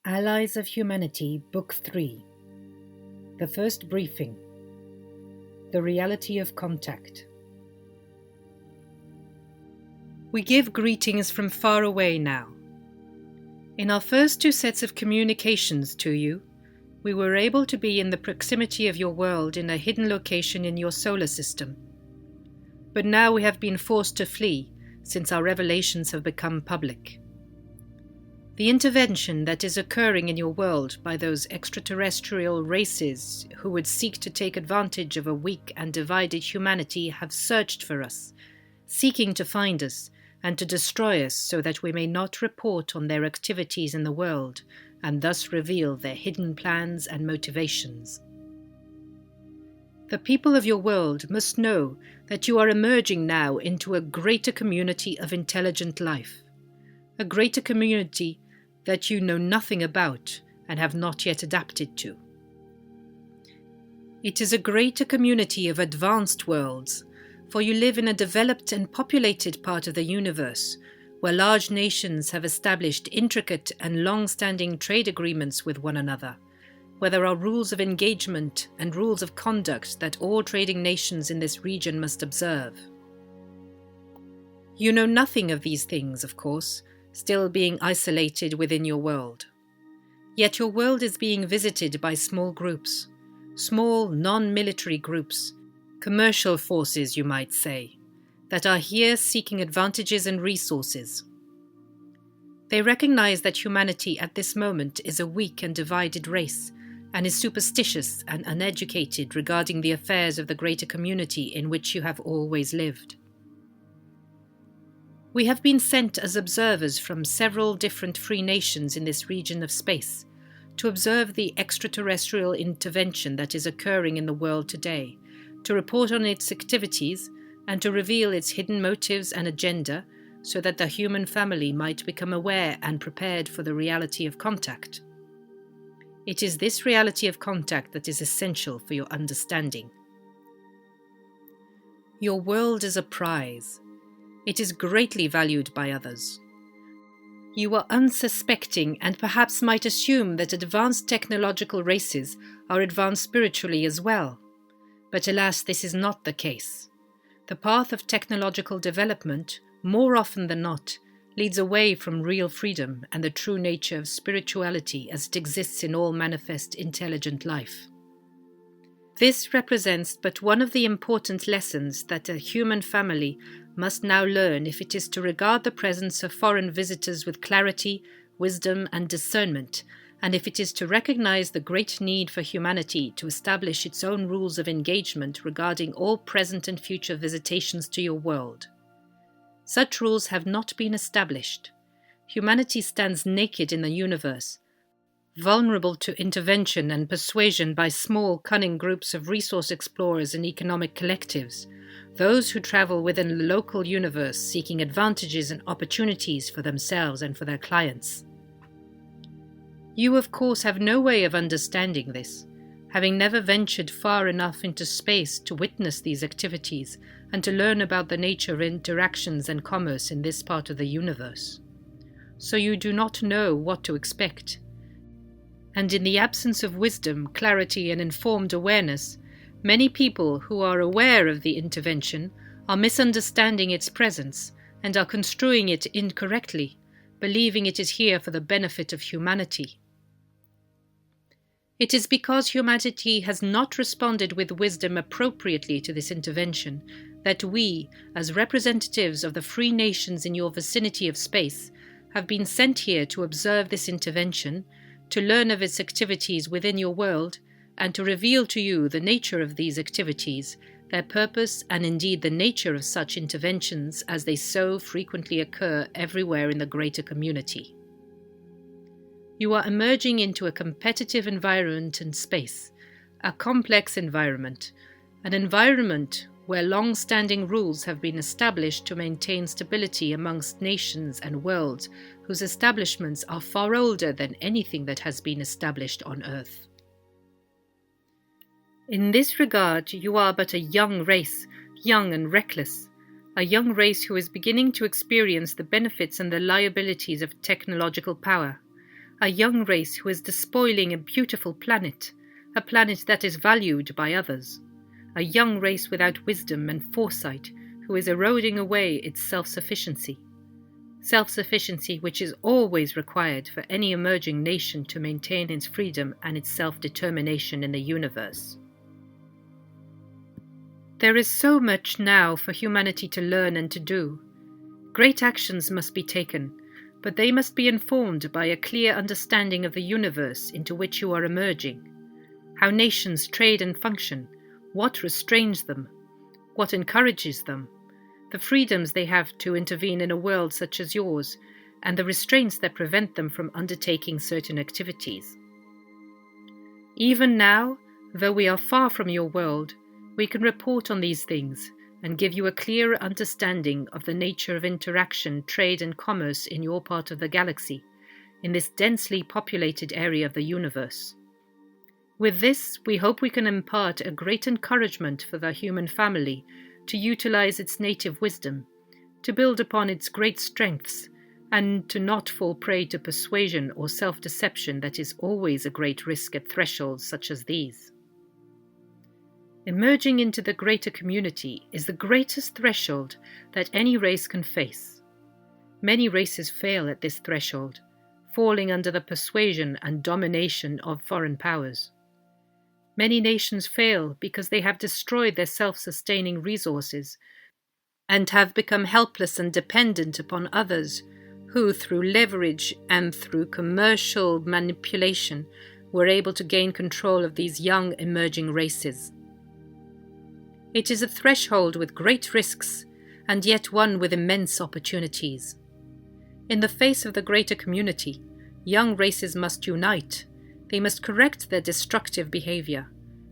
Allies of Humanity, Book 3. The First Briefing. The Reality of Contact. We give greetings from far away now. In our first two sets of communications to you, we were able to be in the proximity of your world in a hidden location in your solar system. But now we have been forced to flee, since our revelations have become public. The intervention that is occurring in your world by those extraterrestrial races who would seek to take advantage of a weak and divided humanity have searched for us, seeking to find us and to destroy us so that we may not report on their activities in the world and thus reveal their hidden plans and motivations. The people of your world must know that you are emerging now into a greater community of intelligent life, a greater community that you know nothing about and have not yet adapted to. It is a greater community of advanced worlds, for you live in a developed and populated part of the universe, where large nations have established intricate and long-standing trade agreements with one another, where there are rules of engagement and rules of conduct that all trading nations in this region must observe. You know nothing of these things, of course, still being isolated within your world. Yet your world is being visited by small groups, small non-military groups, commercial forces you might say, that are here seeking advantages and resources. They recognize that humanity at this moment is a weak and divided race, and is superstitious and uneducated regarding the affairs of the greater community in which you have always lived. We have been sent as observers from several different free nations in this region of space to observe the extraterrestrial intervention that is occurring in the world today, to report on its activities and to reveal its hidden motives and agenda so that the human family might become aware and prepared for the reality of contact. It is this reality of contact that is essential for your understanding. Your world is a prize. It is greatly valued by others. You are unsuspecting and perhaps might assume that advanced technological races are advanced spiritually as well. But alas, this is not the case. The path of technological development, more often than not, leads away from real freedom and the true nature of spirituality as it exists in all manifest intelligent life. This represents but one of the important lessons that a human family must now learn if it is to regard the presence of foreign visitors with clarity, wisdom, and discernment, and if it is to recognize the great need for humanity to establish its own rules of engagement regarding all present and future visitations to your world. Such rules have not been established. Humanity stands naked in the universe, vulnerable to intervention and persuasion by small, cunning groups of resource explorers and economic collectives, those who travel within the local universe seeking advantages and opportunities for themselves and for their clients. You, of course, have no way of understanding this, having never ventured far enough into space to witness these activities and to learn about the nature of interactions and commerce in this part of the universe. So you do not know what to expect. And in the absence of wisdom, clarity, and informed awareness, many people who are aware of the intervention are misunderstanding its presence and are construing it incorrectly, believing it is here for the benefit of humanity. It is because humanity has not responded with wisdom appropriately to this intervention that we, as representatives of the free nations in your vicinity of space, have been sent here to observe this intervention, to learn of its activities within your world, and to reveal to you the nature of these activities, their purpose, and indeed the nature of such interventions as they so frequently occur everywhere in the greater community. You are emerging into a competitive environment in space, a complex environment, an environment where long-standing rules have been established to maintain stability amongst nations and worlds whose establishments are far older than anything that has been established on Earth. In this regard, you are but a young race, young and reckless, a young race who is beginning to experience the benefits and the liabilities of technological power, a young race who is despoiling a beautiful planet, a planet that is valued by others, a young race without wisdom and foresight who is eroding away its self-sufficiency which is always required for any emerging nation to maintain its freedom and its self-determination in the universe. There is so much now for humanity to learn and to do. Great actions must be taken, but they must be informed by a clear understanding of the universe into which you are emerging, how nations trade and function, what restrains them, what encourages them, the freedoms they have to intervene in a world such as yours, and the restraints that prevent them from undertaking certain activities. Even now, though we are far from your world, we can report on these things and give you a clearer understanding of the nature of interaction, trade and commerce in your part of the galaxy, in this densely populated area of the universe. With this, we hope we can impart a great encouragement for the human family to utilize its native wisdom, to build upon its great strengths, and to not fall prey to persuasion or self-deception that is always a great risk at thresholds such as these. Emerging into the greater community is the greatest threshold that any race can face. Many races fail at this threshold, falling under the persuasion and domination of foreign powers. Many nations fail because they have destroyed their self-sustaining resources and have become helpless and dependent upon others who, through leverage and through commercial manipulation, were able to gain control of these young emerging races. It is a threshold with great risks, and yet one with immense opportunities. In the face of the greater community, young races must unite. They must correct their destructive behavior,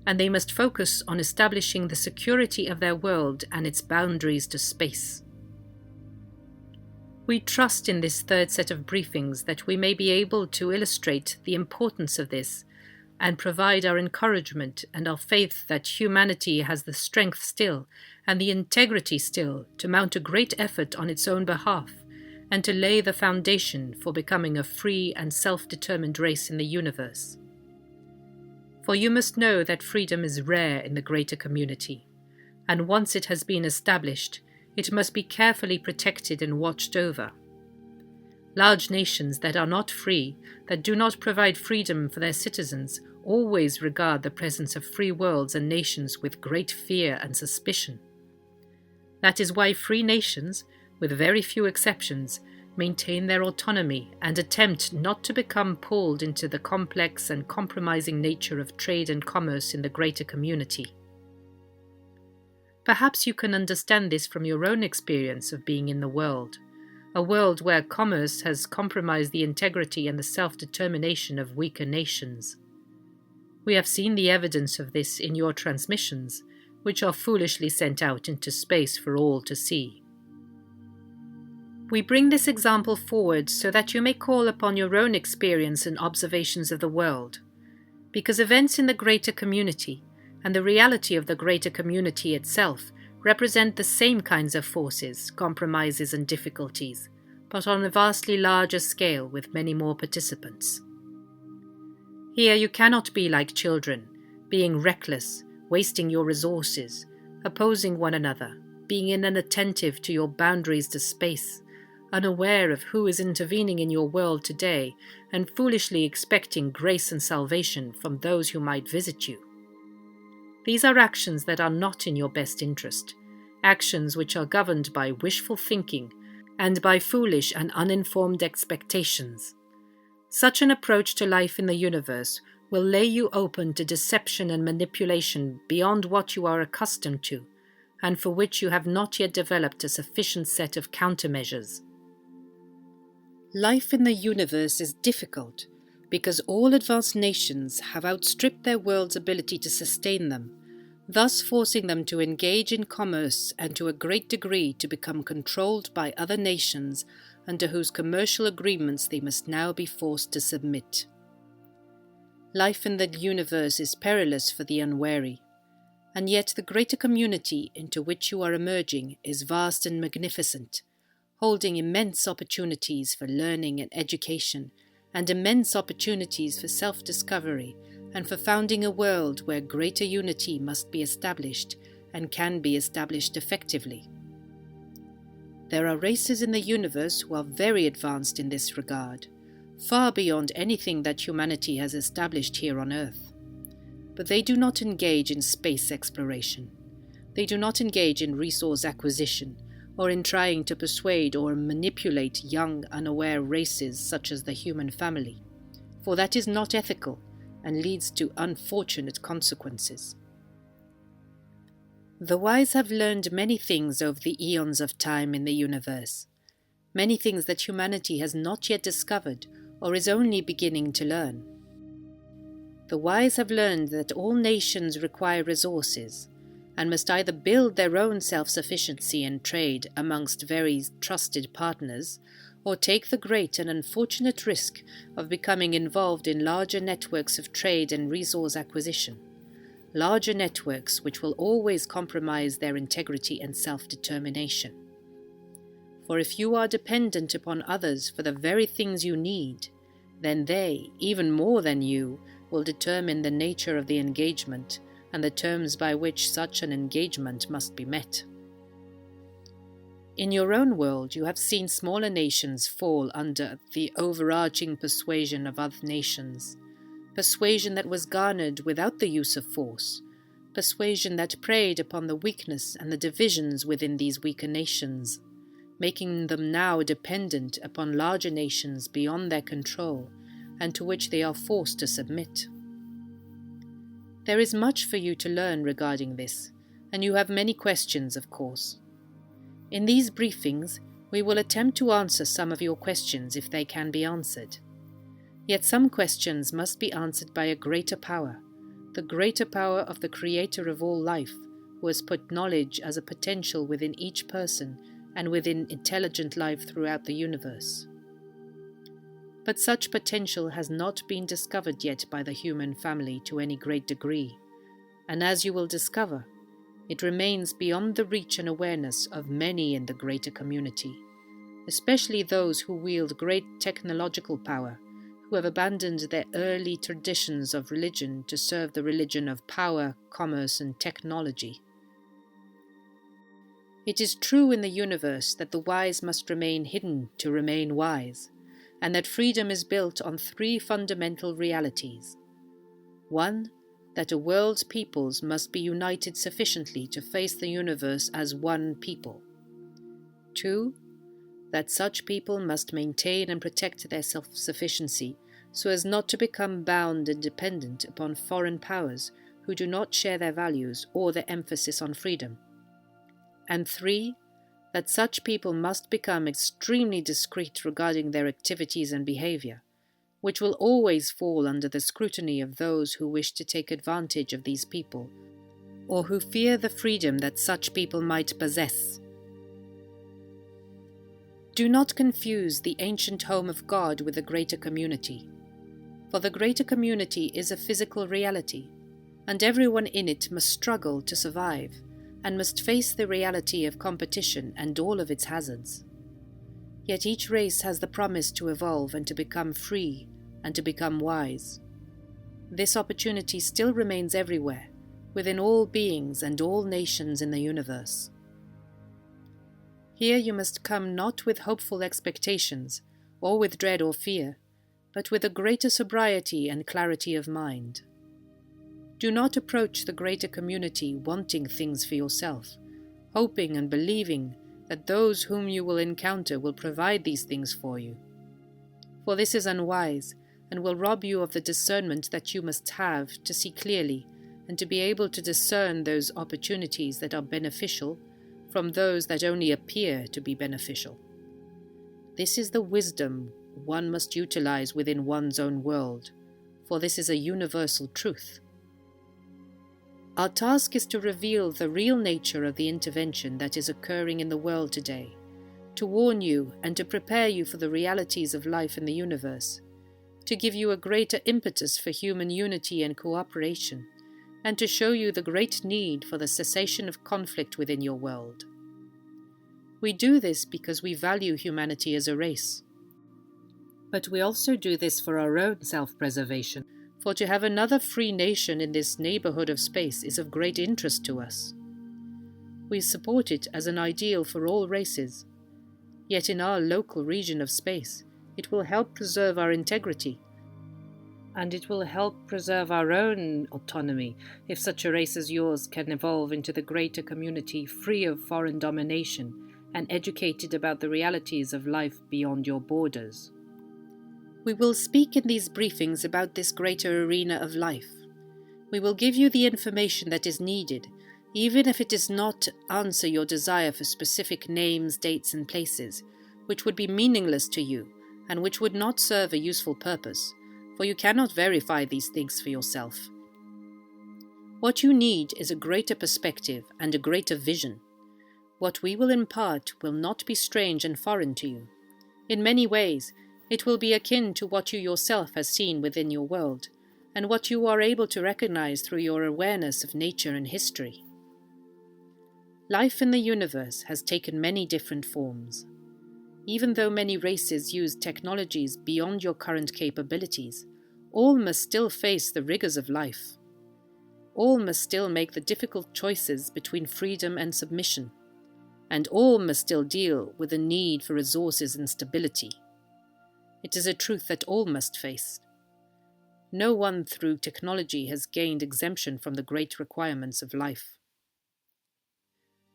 and they must focus on establishing the security of their world and its boundaries to space. We trust in this third set of briefings that we may be able to illustrate the importance of this and provide our encouragement and our faith that humanity has the strength still and the integrity still to mount a great effort on its own behalf and to lay the foundation for becoming a free and self-determined race in the universe. For you must know that freedom is rare in the greater community, and once it has been established, it must be carefully protected and watched over. Large nations that are not free, that do not provide freedom for their citizens, always regard the presence of free worlds and nations with great fear and suspicion. That is why free nations, with very few exceptions, maintain their autonomy and attempt not to become pulled into the complex and compromising nature of trade and commerce in the greater community. Perhaps you can understand this from your own experience of being in the world, a world where commerce has compromised the integrity and the self-determination of weaker nations. We have seen the evidence of this in your transmissions, which are foolishly sent out into space for all to see. We bring this example forward so that you may call upon your own experience and observations of the world, because events in the greater community and the reality of the greater community itself represent the same kinds of forces, compromises and difficulties, but on a vastly larger scale with many more participants. Here you cannot be like children, being reckless, wasting your resources, opposing one another, being inattentive to your boundaries to space, unaware of who is intervening in your world today, and foolishly expecting grace and salvation from those who might visit you. These are actions that are not in your best interest, actions which are governed by wishful thinking and by foolish and uninformed expectations. Such an approach to life in the universe will lay you open to deception and manipulation beyond what you are accustomed to, and for which you have not yet developed a sufficient set of countermeasures. Life in the universe is difficult because all advanced nations have outstripped their world's ability to sustain them, thus forcing them to engage in commerce and to a great degree to become controlled by other nations under whose commercial agreements they must now be forced to submit. Life in the universe is perilous for the unwary, and yet the greater community into which you are emerging is vast and magnificent, holding immense opportunities for learning and education, and immense opportunities for self-discovery and for founding a world where greater unity must be established and can be established effectively. There are races in the universe who are very advanced in this regard, far beyond anything that humanity has established here on Earth. But they do not engage in space exploration. They do not engage in resource acquisition or in trying to persuade or manipulate young, unaware races such as the human family, for that is not ethical and leads to unfortunate consequences. The wise have learned many things over the eons of time in the universe, many things that humanity has not yet discovered or is only beginning to learn. The wise have learned that all nations require resources and must either build their own self-sufficiency and trade amongst very trusted partners, or take the great and unfortunate risk of becoming involved in larger networks of trade and resource acquisition, larger networks which will always compromise their integrity and self-determination. For if you are dependent upon others for the very things you need, then they, even more than you, will determine the nature of the engagement and the terms by which such an engagement must be met. In your own world, you have seen smaller nations fall under the overarching persuasion of other nations, persuasion that was garnered without the use of force, persuasion that preyed upon the weakness and the divisions within these weaker nations, making them now dependent upon larger nations beyond their control and to which they are forced to submit. There is much for you to learn regarding this, and you have many questions, of course. In these briefings, we will attempt to answer some of your questions if they can be answered. Yet some questions must be answered by a greater power, the greater power of the Creator of all life, who has put knowledge as a potential within each person and within intelligent life throughout the universe. But such potential has not been discovered yet by the human family to any great degree, and as you will discover, it remains beyond the reach and awareness of many in the greater community, especially those who wield great technological power, who have abandoned their early traditions of religion to serve the religion of power, commerce, and technology. It is true in the universe that the wise must remain hidden to remain wise, and that freedom is built on three fundamental realities. 1. That a world's peoples must be united sufficiently to face the universe as one people. 2. That such people must maintain and protect their self-sufficiency so as not to become bound and dependent upon foreign powers who do not share their values or their emphasis on freedom. And 3. That such people must become extremely discreet regarding their activities and behavior, which will always fall under the scrutiny of those who wish to take advantage of these people, or who fear the freedom that such people might possess. Do not confuse the ancient home of God with the greater community, for the greater community is a physical reality, and everyone in it must struggle to survive, and must face the reality of competition and all of its hazards. Yet each race has the promise to evolve and to become free and to become wise. This opportunity still remains everywhere, within all beings and all nations in the universe. Here you must come not with hopeful expectations, or with dread or fear, but with a greater sobriety and clarity of mind. Do not approach the greater community wanting things for yourself, hoping and believing that those whom you will encounter will provide these things for you. For this is unwise, and will rob you of the discernment that you must have to see clearly and to be able to discern those opportunities that are beneficial from those that only appear to be beneficial. This is the wisdom one must utilize within one's own world, for this is a universal truth. Our task is to reveal the real nature of the intervention that is occurring in the world today, to warn you and to prepare you for the realities of life in the universe, to give you a greater impetus for human unity and cooperation, and to show you the great need for the cessation of conflict within your world. We do this because we value humanity as a race. But we also do this for our own self-preservation, for to have another free nation in this neighborhood of space is of great interest to us. We support it as an ideal for all races, yet in our local region of space, it will help preserve our integrity, and it will help preserve our own autonomy if such a race as yours can evolve into the greater community free of foreign domination and educated about the realities of life beyond your borders. We will speak in these briefings about this greater arena of life. We will give you the information that is needed, even if it does not answer your desire for specific names, dates, and places, which would be meaningless to you and which would not serve a useful purpose, for you cannot verify these things for yourself. What you need is a greater perspective and a greater vision. What we will impart will not be strange and foreign to you. In many ways, it will be akin to what you yourself have seen within your world, and what you are able to recognize through your awareness of nature and history. Life in the universe has taken many different forms. Even though many races use technologies beyond your current capabilities, all must still face the rigors of life. All must still make the difficult choices between freedom and submission, and all must still deal with the need for resources and stability. It is a truth that all must face. No one through technology has gained exemption from the great requirements of life.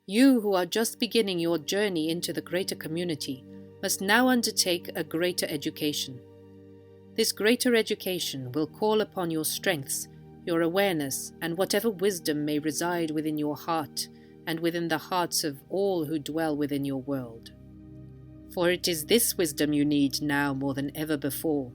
You who are just beginning your journey into the greater community must now undertake a greater education. This greater education will call upon your strengths, your awareness, and whatever wisdom may reside within your heart and within the hearts of all who dwell within your world. For it is this wisdom you need now more than ever before.